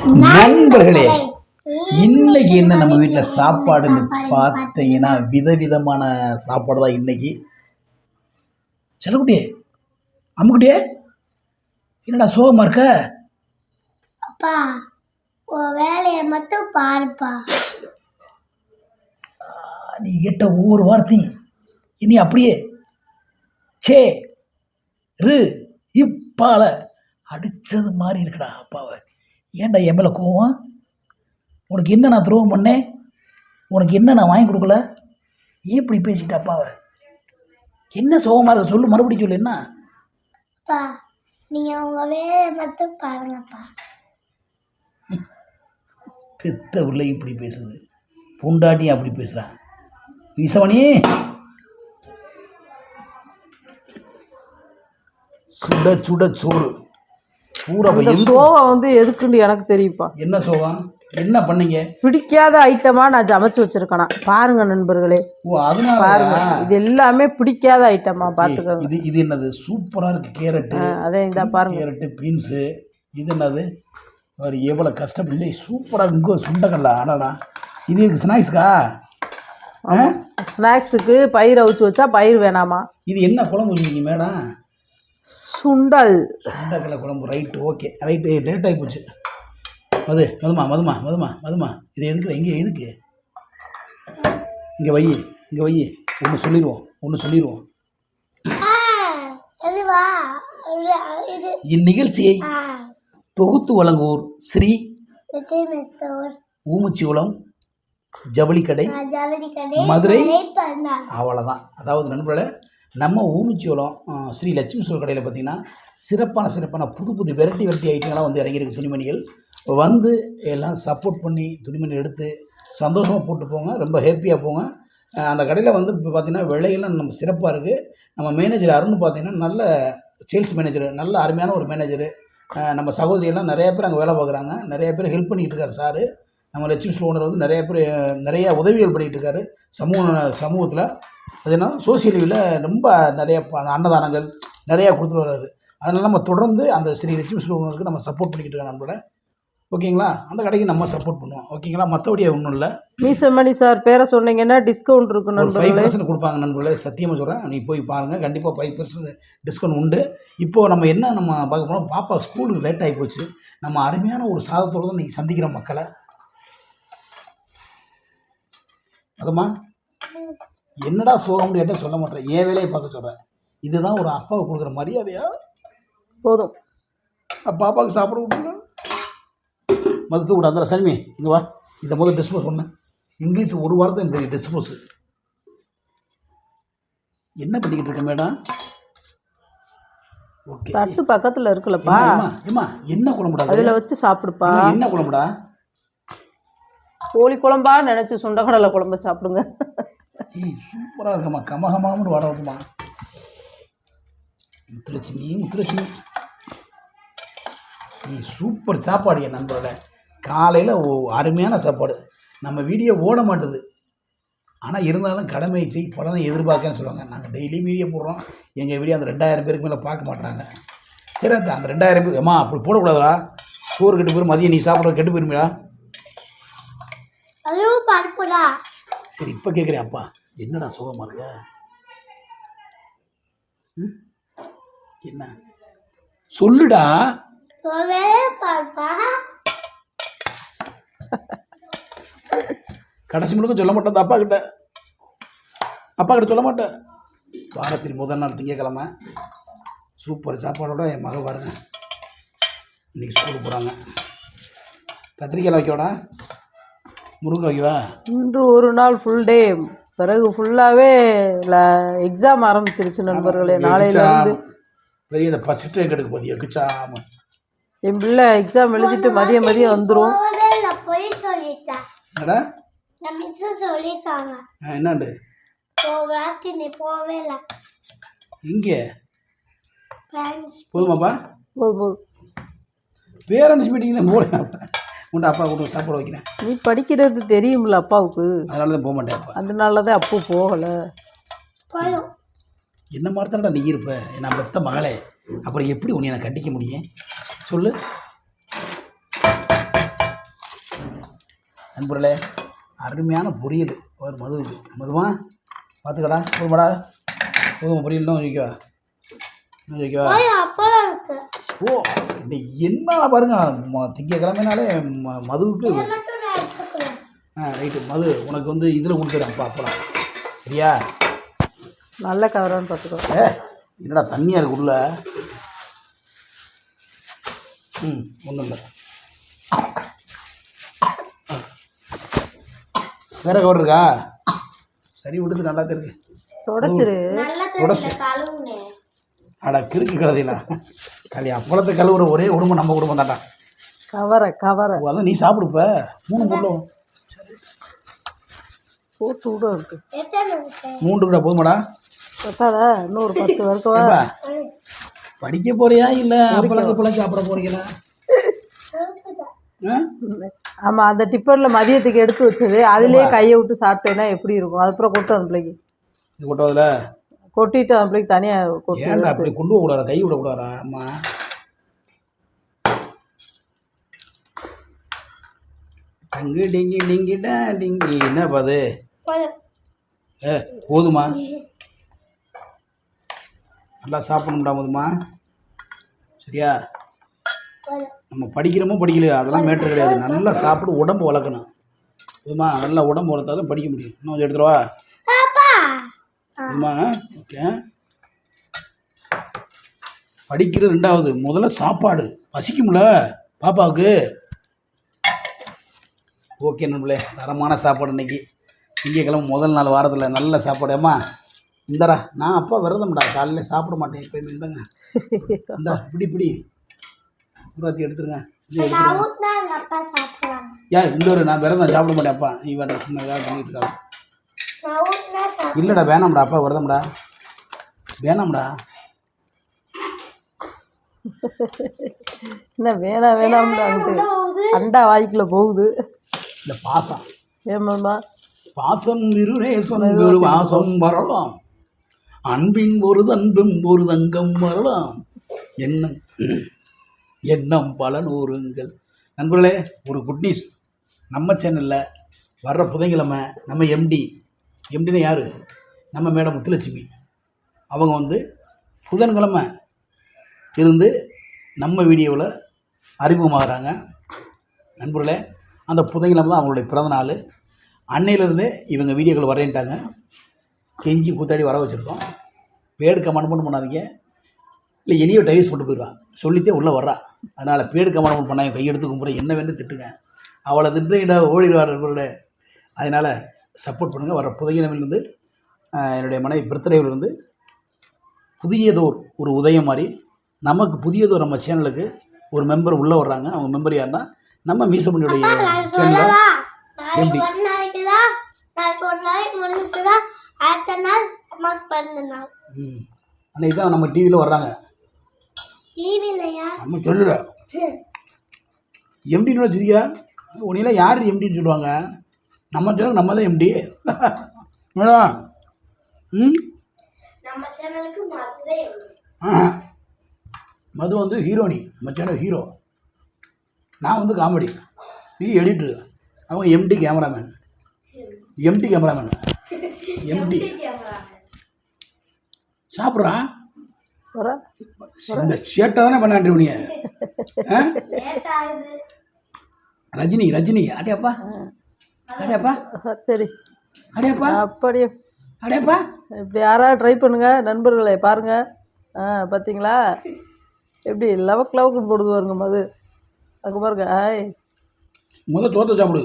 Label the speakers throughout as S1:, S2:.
S1: நண்பர்களே, இன்னைக்கு என்ன நம்ம வீட்டில் சாப்பாடுன்னு பார்த்தீங்கன்னா விதவிதமான சாப்பாடு தான் இன்னைக்கு. செல்லக்குட்டியே, அம்முக்குட்டியே, என்னடா சோகமா இருக்க?
S2: அப்பா, வேலையை மட்டும் பாருப்பா.
S1: நீ கேட்ட ஒவ்வொரு வார்த்தையும் இனி அப்படியே சே ரு இப்பால அடிச்சது மாதிரி இருக்குடா அப்பாவை. ஏன்டா என் மேலே கோவம்? உனக்கு என்ன நான் துரோகம் பண்ணேன்? உனக்கு என்ன நான் வாங்கி கொடுக்கல? ஏன் இப்படி பேசிட்ட அப்பாவை? என்ன சோகமாக இருக்க சொல்லு, மறுபடியும் சொல்லு. என்ன
S2: அப்பா, நீங்க உங்க வேலையை மட்டும் பாருங்கப்பா.
S1: பெத்த பிள்ளை இப்படி பேசுது, பொண்டாட்டியும் அப்படி பேசுகிறான். விசவனி, சுட சுட சோறு பூரா.
S3: சோகம் எதுக்குன்னு எனக்கு தெரியுப்பா.
S1: என்ன சோகம்? என்ன பண்ணீங்க?
S3: பிடிக்காத ஐட்டமா நான் சமைச்சு வச்சிருக்கேனா பாருங்க நண்பர்களே.
S1: ஓ, அதனால
S3: பாருங்க, இது எல்லாமே பிடிக்காத ஐட்டமா பாத்துக்கோங்க.
S1: இது என்னது? சூப்பரா இருக்கு. கேரட்,
S3: அதே இந்த பாருங்க,
S1: கேரட் பீன்ஸ். இது என்னது? அவர் எவ்வளவு கஷ்டப்பட்டு சூப்பரா இங்கே சுண்டக்கல்ல. ஆனாடா இது இருக்கு ஸ்நாக்ஸ்க்கா?
S3: ஸ்நாக்ஸுக்கு பயிர் அவிச்சு வச்சா பயிர் வேணாமா? இது
S1: என்ன குழம்பு வச்சுருக்கீங்க மேடம்?
S3: சுண்டல்,
S1: சுண்டக்கடலை குழம்பு. Right, okay, right. லேட் ஆகி போச்சு. மதுமா இது எதுக்கு இங்கே? எதுக்கு இங்கே வை, இங்கே வை. ஒன்று சொல்லிடுவோம். இந்நிகழ்ச்சியை தொகுத்து வழங்குவோர் ஸ்ரீ ஊமுச்சிகுளம் ஜவுளிக்கடை, மதுரை. அவ்வளோதான். அதாவது நண்பர்களே, நம்ம ஊமுச்சிகுளம் ஸ்ரீ லட்சுமி ஸ்டோர் கடையில் பார்த்திங்கன்னா சிறப்பான புது வெரைட்டி ஐட்டங்கள்லாம் இறங்கியிருக்கு. துணிமணிகள் எல்லாம் சப்போர்ட் பண்ணி துணிமணி எடுத்து சந்தோஷமாக போட்டு போங்க. ரொம்ப ஹேப்பியாக போங்க. அந்த கடையில் இப்போ பார்த்திங்கன்னா விலையெல்லாம் நம்ம சிறப்பாக இருக்குது. நம்ம மேனேஜர் அருண் பார்த்திங்கன்னா நல்ல சேல்ஸ் மேனேஜர், நல்ல அருமையான ஒரு மேனேஜரு. நம்ம சகோதரியெல்லாம் நிறைய பேர் அங்கே வேலை பார்க்குறாங்க. நிறைய பேர் ஹெல்ப் பண்ணிக்கிட்டு இருக்காரு சார். நம்ம லட்சுமி ஸ்டோர் ஓனர் நிறைய பேர் நிறைய உதவிகள் பண்ணிகிட்டு இருக்காரு சமூகத்தில். அது என்ன சோசியல் லீவில் ரொம்ப நிறைய அன்னதானங்கள் நிறையா கொடுத்துட்டு வர்றாரு. அதனால் நம்ம தொடர்ந்து அந்த ஸ்ரீ லட்சுமி ஸ்டோர் ஓனருக்கு நம்ம சப்போர்ட் பண்ணிக்கிட்டு இருக்கோம் நண்பர்களே. ஓகேங்களா? அந்த கடைக்கு நம்ம சப்போர்ட் பண்ணுவோம். ஓகேங்களா? மற்றபடி ஒன்றும் இல்லை.
S3: மீசமணி சார் பேரை சொன்னீங்கன்னா டிஸ்கவுண்ட் இருக்கும் நண்பர்களே.
S1: 5% கொடுப்பாங்க நண்பர்களே. சத்தியமாக சொல்கிறேன், நீ போய் பாருங்கள். கண்டிப்பாக 5% டிஸ்கவுண்ட் உண்டு. இப்போது நம்ம என்ன பார்க்க போனோம், பாப்பா ஸ்கூலுக்கு லேட் ஆகி போச்சு. நம்ம அருமையான ஒரு சாதத்தோடு தான் இன்றைக்கி சந்திக்கிறோம் மக்களை. அதுமா என்னடா சோகம் கேட்டால் சொல்ல மாட்டேன், என் வேலையை பார்க்க சொல்கிறேன். இதுதான் ஒரு அப்பாவுக்கு கொடுக்குற மரியாதையா? போதும். பாப்பாவுக்கு சாப்பிட விட்டுருங்க. மதுத்து கூட அந்த சனிமே இங்கே வா. இதை முதல் டிஸ்போஸ் பண்ண. இங்கிலீஷ் ஒரு வாரத்தை எனக்கு டிஸ்போஸு. என்ன பண்ணிக்கிட்டு இருக்க மேடம்? ஓகே,
S3: தட்டு பக்கத்தில் இருக்குல்லப்பா.
S1: ஏம்மா என்ன குழம்புடா?
S3: அதில் வச்சு சாப்பிடுப்பா.
S1: என்ன குழம்புடா?
S3: கோழி குழம்பா நினச்சி சுண்டக்கடலை குழம்பு சாப்பிடுங்க.
S1: சூப்பராக இருக்குமா, கமகமான்னு வரதுமா. முத்துலட்சுமி சூப்பர் சாப்பாடு என் நண்பரோட. காலையில் அருமையான சாப்பாடு. நம்ம வீடியோ ஓட மாட்டுது, ஆனால் இருந்தாலும் கடமை செய் பலனை எதிர்பார்க்கன்னு சொல்லுவாங்க. நாங்கள் டெய்லி வீடியோ போடுறோம். எங்கள் வீடியோ அந்த 2000 பேருக்கு மேலே பார்க்க மாட்டாங்க. சரி, அந்த 2000 பேர் அம்மா அப்படி போடக்கூடாதுடா. சோறு கெட்டு போயிடும், மதியம் நீ சாப்பிட கெட்டு போயிருமிடா. சரி, இப்போ கேட்குறேன் அப்பா, என்னடா சுகமாக இருக்க? என்ன சொல்லுடா. கடைசி முழுக்க சொல்ல மாட்டேன் அப்பா கிட்ட சொல்ல மாட்டேன். வாரத்தில் முதல் நாள் திங்கக்கிழமை சூப்பர் சாப்பாடோட என் மக பாருங்க இன்னைக்கு ஸ்கூலுக்கு போகிறாங்க. கத்திரிக்காய் வைக்கோடா, முருங்கை வைக்கவா?
S3: இன்று ஒரு நாள் ஃபுல் டே, பிறகு ஃபுல்லாகவே எக்ஸாம் ஆரம்பிச்சிருச்சு நண்பர்களே. நாளையிலேருந்து
S1: பெரிய இந்த ஃபஸ்ட் ரேங்க் எடுக்க போதிய எக்ஸாம்.
S3: என் பிள்ளை எக்ஸாம் எழுதிட்டு மதியம் வந்துடும்.
S1: என்னாண்டு இங்கே போதுமாப்பா?
S3: போதும்.
S1: பேரண்ட்ஸ் மீட்டிங் தான் போகிறேன். உண்டு அப்பா கூட சாப்பாடு வைக்கிறேன்.
S3: நீ படிக்கிறது தெரியும்ல அப்பாவுக்கு,
S1: அதனால தான் போக மாட்டேன்.
S3: அதனால தான் அப்போ போகலை.
S1: என்ன மாதிரி தானடா நீ இருப்ப, நான் பெத்த மகளே. அப்புறம் எப்படி உன்னை நான் கண்டிக்க முடியும் சொல்லு? நண்பர்களே அருமையான பொரியல் ஒரு மதுவுக்கு. மதுமா பார்த்துக்கடா, போதுமாடா, போதுமா பொரியல் இன்னும் வைக்கவா, இன்னும் வைக்கவா?
S2: அப்பளம் இருக்கு.
S1: ஓ இன்னைக்கு என்ன பாருங்க, திங்கக்கிழமைனாலே மதுவுக்கு.
S2: இதை மட்டும் நான் எடுத்துக்கிறேன்.
S1: ரைட்டு மது, உனக்கு வந்து இதில் கொடுத்துறேன் அப்பளம், சரியா?
S3: நல்ல கவரான்னு பார்த்துக்கோ.
S1: என்னடா தண்ணியாக இருக்கு உள்ள. ஒன்றும் இல்லை. வேற கவர் இருக்கா? சரி விடுது, நல்லா தான் இருக்கு.
S3: தொடச்சிரு.
S2: நல்ல
S1: தொடச்சு.
S2: தண்ணியில கழுவுனேன்.
S1: அடா கிறுக்கு கிடதில்ல, களி அப்பளத்தை கழுவுற ஒரே குடும்பம் நம்ம குடும்பம் தான்டா.
S3: கவரை
S1: அதான் நீ சாப்பிடுப்ப 3 பொருளும்
S3: போட்டு விட இருக்கு.
S2: எத்தனை இருக்கு?
S1: 3 கூட போதுமாடா?
S3: பத்தாதா? இன்னொரு 10 வரைக்கவா?
S1: ஏப்பா, படிக்க போறியா இல்லை அப்பளம் பிள்ளை சாப்பிட போறீங்களா?
S3: ஆமாம், அந்த டிப்பரில் மதியத்துக்கு எடுத்து வச்சது அதுலேயே கையை விட்டு சாப்பிட்டேன்னா எப்படி இருக்கும்? அதுக்கப்புறம் கொட்டு அந்த பிள்ளைக்கு.
S1: இது கொட்டதில்ல
S3: கொட்டிட்டு அந்த பிள்ளைக்கு தனியாக கொட்டு.
S1: ஏன்டா அப்படி கொண்டு போக கூடாது, கை விட கூடாதா? அம்மா டங்கு டிங்கி டிங்கிட்டா டிங்கி, என்னப்பா அது? போதுமா? நல்லா சாப்பிடணும்டா போதுமா, சரியா? நம்ம படிக்கிறோமோ படிக்கலையோ அதெல்லாம் மேட்ரு கிடையாது. நல்லா சாப்பிட்டு உடம்பு வளர்க்கணும் போதுமா? நல்லா உடம்பு வளர்த்தா தான் படிக்க முடியும். இன்னும் கொஞ்சம் எடுத்துருவா போதுமா? ஓகே. படிக்கிறது 2வது, முதல்ல சாப்பாடு. பசிக்கும்ல பாப்பாவுக்கு. ஓகே நண்பர்களே, தரமான சாப்பாடு இன்னைக்கு திங்கக்கிழமை முதல் நாள் வாரத்தில் நல்ல சாப்பாடு. அம்மா இந்தடா, நான் அப்பா விரதம்டா, காலையில் சாப்பிட மாட்டேன் எப்பயுமே. இந்தாங்க, இந்தா இப்படி பூராத்தி எடுத்துருங்க, இது எடுத்துருங்க.
S2: நான் ஊட்டினா எங்க அப்பா சாப்பிடுவாங்க.
S1: இந்த ஒரு நான் விரதம் சாப்பிட மாட்டேன் அப்பா, நீ வேண்டாம் சின்ன வேலை பண்ணிட்டு இருக்காங்க.
S2: நான் ஊட்டினா
S1: இல்லைடா வேணாம்டா, அப்பா விரதம்டா, வேணாம்டா.
S3: என்ன வேணாம்டான்ட்டு அண்டா வாய்க்குள்ள போகுது.
S1: இந்த பாசம்,
S3: ஏமாம்மா
S1: பாசம் இருநேசம் ஒரு வாசம் வரலாம், அன்பின் ஒரு தன்பும் ஒரு தங்கம் வரலாம், எண்ணம் பல நூறுங்கள். நண்பர்களே, ஒரு குட் நியூஸ். நம்ம சேனலில் வர்ற புதன்கிழமை நம்ம எம்டினா யார்? நம்ம மேடம் முத்துலட்சுமி. அவங்க வந்து புதன்கிழமை இருந்து நம்ம வீடியோவில் அறிமுகமாகறாங்க. நண்பர்களே, அந்த புதன்கிழமை தான் அவங்களுடைய பிறந்தநாள். அன்னையிலேருந்தே இவங்க வீடியோக்கள் வரேன்ட்டாங்க. கெஞ்சி கூத்தாடி வர வச்சுருக்கோம். பேடு கமெண்ட் பண்ணாதீங்க, இல்லை எலியோ டைவர்ஸ் போட்டு போயிடுவா, சொல்லித்தே உள்ளே வர்றா. அதனால் பேடு கமெண்ட் பண்ணாங்க, கையெடுத்து கும்பிட என்ன வேணும் திட்டுங்க, அவளை திட்டுங்கிட்ட ஓடிடுவார் நண்பர்களே. அதனால் சப்போர்ட் பண்ணுங்கள். வர புதன்கிழமையிலேருந்து என்னுடைய மனைவி பர்த்டேவிலேருந்து புதியதோர் ஒரு உதயம் மாதிரி நமக்கு புதியதோர் நம்ம சேனலுக்கு ஒரு மெம்பர் உள்ளே வர்றாங்க. அவங்க மெம்பர் யாருன்னா நம்ம மீசமணியுடைய சேனலில்
S2: நாளைக்கு ஒரு நாளைக்கு தான், நாளைக்கு ஒரு நாளைக்கு முடிஞ்சுட்டுதா அடுத்த நாள் அம்மாக்கு பிறந்த நாள்.
S1: அன்றைக்கி தான் நம்ம டிவியில் வர்றாங்க.
S2: டிவி இல்லையா?
S1: நம்ம சொல்லல எம்டின்னு சொல்லியா, உன்னையெல்லாம் யார் எம்டின்னு சொல்லுவாங்க? நம்ம சேனல் நம்ம தான் எம்டி. மேடம்
S2: நம்ம சேனலுக்கு மதுரை
S1: மது வந்து ஹீரோனி, நம்ம சேனல் ஹீரோ. நான் வந்து காமெடி, நீ எடிட்ரு, அவங்க எம்டி கேமராமேன். எம்டி சாப்பிட்றான். இந்த சேட்டை தானே பண்ணாண்டி உனிய. ரஜினி அடையப்பா
S3: சரி
S1: அடையப்பா
S3: அப்படியே
S1: அடையப்பா.
S3: இப்படி யாராவது ட்ரை பண்ணுங்க நண்பர்களே, பாருங்க. பார்த்தீங்களா எப்படி லவக்கு போடுது பாருங்க மது. அங்கே பாருங்க.
S1: முதல் சோத்தை சாப்பிடு,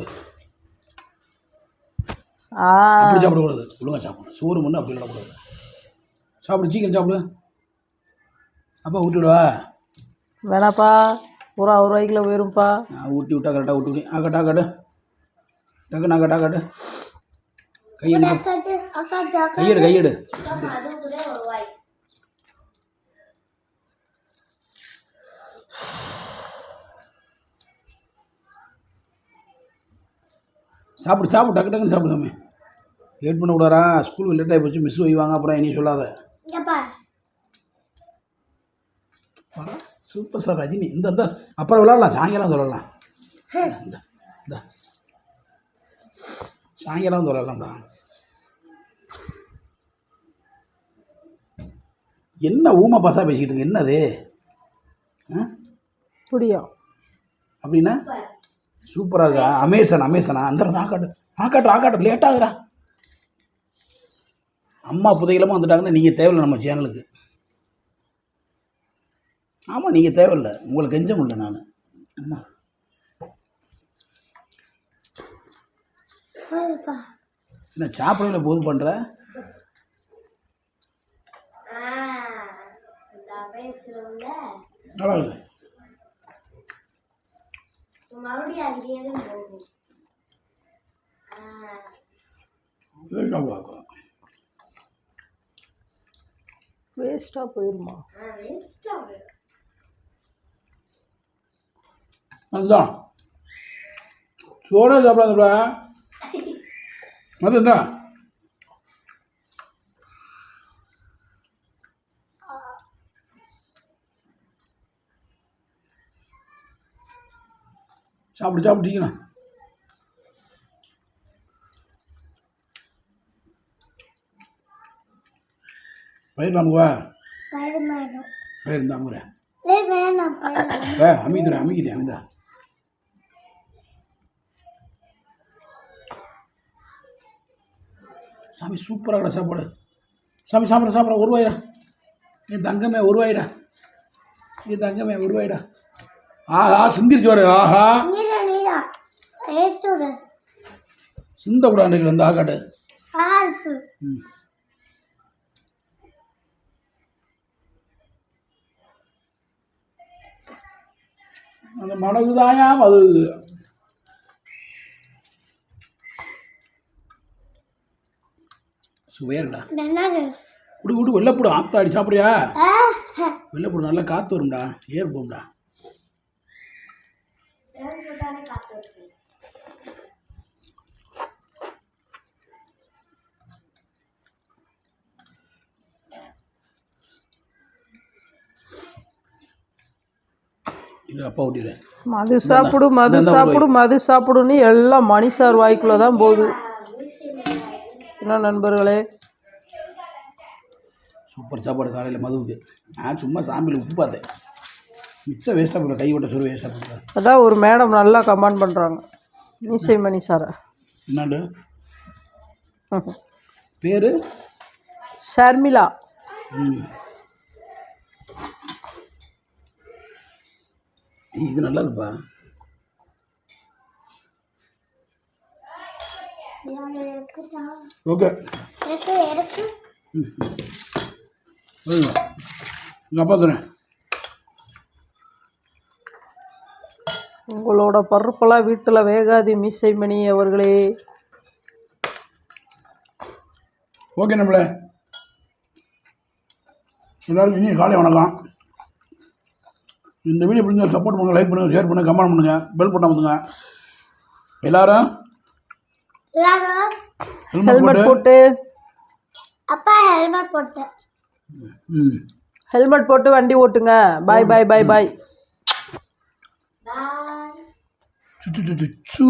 S1: அப்படி சாப்பிடக்கூடாது, ஒழுங்காக சாப்பிடணும். சோறு முன்னே அப்படி விடக்கூடாது. சாப்பிடு, சீக்கிரம் சாப்பிடு. அப்பா ஊட்டி விடுவா?
S3: வேணாப்பா, பூரா ஒரு ரூபாய்க்குள்ள போயிரும்ப்பா.
S1: ஊட்டி விட்டா கரெக்டாக ஊட்டி விடு. ஆக்கட்டு டக்குன்னு கையெடு. சாப்பிடு டக்குன்னு சாப்பிடுங்க. லேட் பண்ண கூடாரா, ஸ்கூலுக்கு லேட் ஆகி போச்சு, மிஸ் வைவாங்க, அப்புறம் இனி சொல்லாத. Super sir Rajini. இந்த அப்புறம் விளாட்லாம், சாயங்காலம் சொல்லலாம். இந்த சாயங்காலம் வந்து விளாட்லாம்டா. என்ன ஊமை பசா பேசிக்கிட்டு இருக்கு, என்னது?
S3: புரியும்
S1: அப்படின்னா சூப்பராக இருக்கா? அமேசனா அந்த ஆக்காட்டு லேட்டாகுறா. அம்மா புதையிலமாக வந்துட்டாங்கன்னா நீங்கள் தேவையில்லை நம்ம சேனலுக்கு. ஆமாம், நீங்கள் தேவையில்லை, உங்களுக்கு கெஞ்ச முடியல நான். அம்மா என்ன சாப்பிடல போது பண்ணுற? நல்லா இல்லை.
S2: மறுபடியும் அங்கேயே தான் போகும்.
S3: வேஸ்ட்டாக போயிருமா?
S1: அதுதான் சோறே சாப்பிடாதுப்பா. அதுதான் சாப்பிட்டீங்கண்ணா. பயிர் நமக்குவா பயிர் இருந்தா முறை அமைக்கிறேன் அந்த சாமி சூப்பராக சாப்பாடு. சாமி சாப்பிட உருவாயிடா. என் தங்கமே உருவாயிடா. ஆஹா சிந்திரிச்சு வர. ஆஹா சிந்த கூடாது அந்த ஆக்காட்டு. அந்த மனதுதாயா அது. சுவையாடா. குடு வெள்ளைப்பூடு ஆத்தாடி சாப்பிட்றியா? வெள்ளைப்பூடு நல்லா காற்று வரும்டா, ஏர் போகும்டா. அப்பா ஓட்டிடுறேன்.
S3: மது சாப்பிடுன்னு எல்லாம் மணிசார் வாய்க்குள்ளே தான் போகுது. என்ன நண்பர்களே,
S1: சூப்பர் சாப்பாடு காலையில் மதுவுக்கு. நான் சும்மா சாம்பியில் உப்பு பார்த்தேன், மிச்சம் வேஸ்ட்டாக போடுறேன், கை விட்ட சொல்லி வேஸ்ட்டாக போடுறேன்.
S3: அதான் ஒரு மேடம் நல்லா கமெண்ட் பண்ணுறாங்க, மீசை மணி சாரை.
S1: என்னாண்டு பேர்?
S3: ஷர்மிளா.
S1: இது நல்லா இருக்குப்பா. ஓகே எங்கள் அப்பா தானே.
S3: உங்களோட பருப்பெல்லாம் வீட்டில் வேகாதி மீசை மணி அவர்களே.
S1: ஓகே நம்மளே எல்லாருக்கும் இனி காலை வணக்கம். இந்த வீடியோ பிடிச்சா சப்போர்ட் பண்ணுங்கள், லைக் பண்ணுங்கள், ஷேர் பண்ணுங்கள், கமெண்ட் பண்ணுங்கள், பெல் பட்டன் அமுத்துங்க. எல்லாரும்
S3: ஹெல்மெட் போட்டு ஹெல்மெட் போட்டு வண்டி ஓட்டுங்க. பாய் பாய் பாய் பாய்.
S1: சு